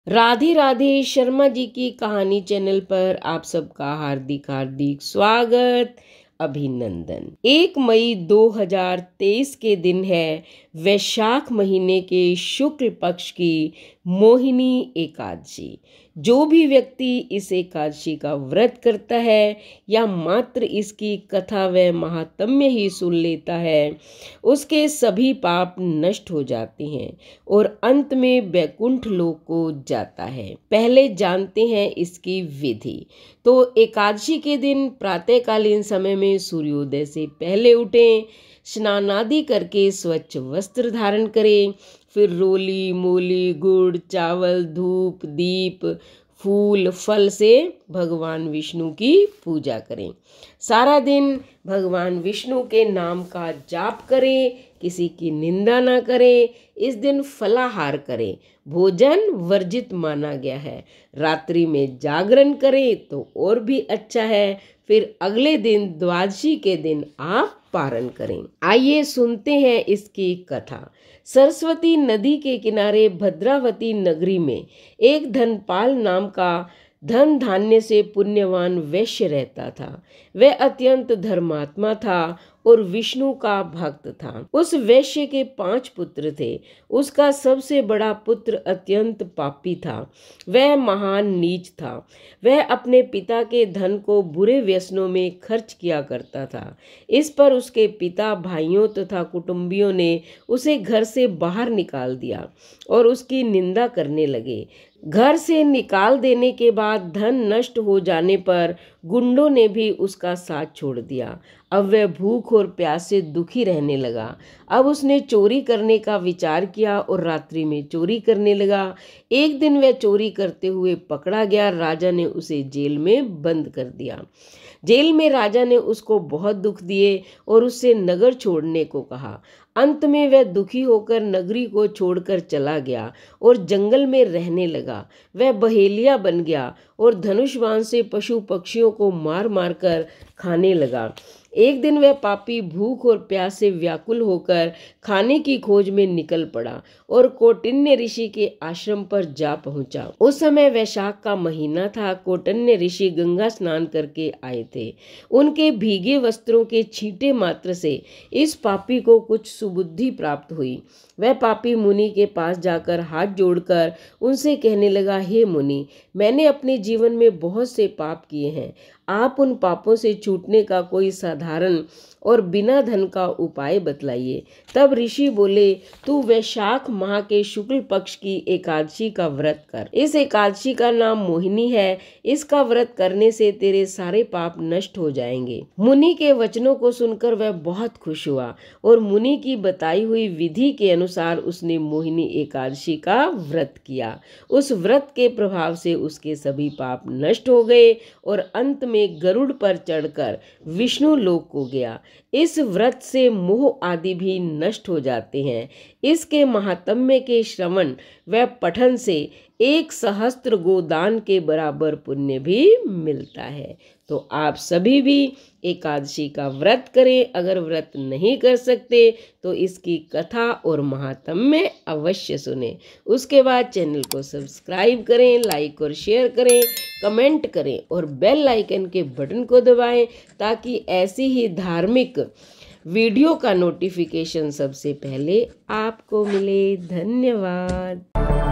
राधे राधे शर्मा जी की कहानी चैनल पर आप सबका हार्दिक हार्दिक स्वागत, अभिनंदन। 1 मई 2023 के दिन है वैशाख महीने के शुक्ल पक्ष की मोहिनी एकादशी। जो भी व्यक्ति इस एकादशी का व्रत करता है या मात्र इसकी कथा व महात्म्य ही सुन लेता है, उसके सभी पाप नष्ट हो जाते हैं और अंत में वैकुंठ लोक को जाता है। पहले जानते हैं इसकी विधि। तो एकादशी के दिन प्रातःकालीन समय में सूर्योदय से पहले उठें, स्नान आदि करके स्वच्छ वस्त्र धारण करें, फिर रोली मूली गुड़ चावल धूप दीप फूल फल से भगवान विष्णु की पूजा करें। सारा दिन भगवान विष्णु के नाम का जाप करें, किसी की निंदा ना करें। इस दिन फलाहार करें, भोजन वर्जित माना गया है। रात्रि में जागरण करें तो और भी अच्छा है। फिर अगले दिन द्वादशी के दिन आप पारण करें। आइए सुनते हैं इसकी कथा। सरस्वती नदी के किनारे भद्रावती नगरी में एक धनपाल नाम का धन धान्य से पुण्यवान वैश्य रहता था। वह अत्यंत धर्मात्मा था और विष्णु का भक्त था। उस वैश्य के 5 पुत्र थे। उसका सबसे बड़ा पुत्र अत्यंत पापी था। वह महान नीच था। वह अपने पिता के धन को बुरे व्यसनों में खर्च किया करता था। इस पर उसके पिता भाइयों तथा कुटुंबियों ने उसे घर से बाहर निकाल दिया और उसकी निंदा करने लगे। घर से निकाल देने के बाद धन नष्ट हो जाने पर गुंडों ने भी उसका साथ छोड़ दिया। अब वह भूख और प्यास से दुखी रहने लगा। अब उसने चोरी करने का विचार किया और रात्रि में चोरी करने लगा। एक दिन वह चोरी करते हुए पकड़ा गया। राजा ने उसे जेल में बंद कर दिया। जेल में राजा ने उसको बहुत दुख दिए और उससे नगर छोड़ने को कहा। अंत में वह दुखी होकर नगरी को छोड़कर चला गया और जंगल में रहने लगा। वह बहेलिया बन गया और धनुष बाण से पशु पक्षियों को मार मार कर खाने लगा। एक दिन वह पापी भूख और प्यास से व्याकुल होकर खाने की खोज में निकल पड़ा और कौटिन्य ऋषि के आश्रम पर जा पहुंचा। उस समय वैशाख का महीना था। कौटिन्य ऋषि गंगा स्नान करके आए थे। उनके भीगे वस्त्रों के छींटे मात्र से इस पापी को कुछ सुबुद्धि प्राप्त हुई। वह पापी मुनि के पास जाकर हाथ जोड़कर उनसे कहने लगा, हे मुनि, मैंने अपने जीवन में बहुत से पाप किए हैं। आप उन पापों से छूटने का कोई साधारण और बिना धन का उपाय बतलाइए। तब ऋषि बोले, तू वैशाख माह के शुक्ल पक्ष की एकादशी का व्रत कर। इस एकादशी का नाम मोहिनी है। इसका व्रत करने से तेरे सारे पाप नष्ट हो जाएंगे। मुनि के वचनों को सुनकर वह बहुत खुश हुआ और मुनि की बताई हुई विधि के अनुसार उसने मोहिनी एकादशी का व्रत किया। उस व्रत के प्रभाव से उसके सभी पाप नष्ट हो गए और अंत में गरुड़ पर चढ़कर विष्णु लोक को गया। इस व्रत से मोह आदि भी नष्ट हो जाते हैं। इसके महात्म्य के श्रवण व पठन से 1 सहस्त्र गोदान के बराबर पुण्य भी मिलता है। तो आप सभी भी एकादशी का व्रत करें। अगर व्रत नहीं कर सकते तो इसकी कथा और महात्म्य अवश्य सुने। उसके बाद चैनल को सब्सक्राइब करें, लाइक और शेयर करें, कमेंट करें और बेल आइकन के बटन को दबाएं ताकि ऐसी ही धार्मिक वीडियो का नोटिफिकेशन सबसे पहले आपको मिले। धन्यवाद।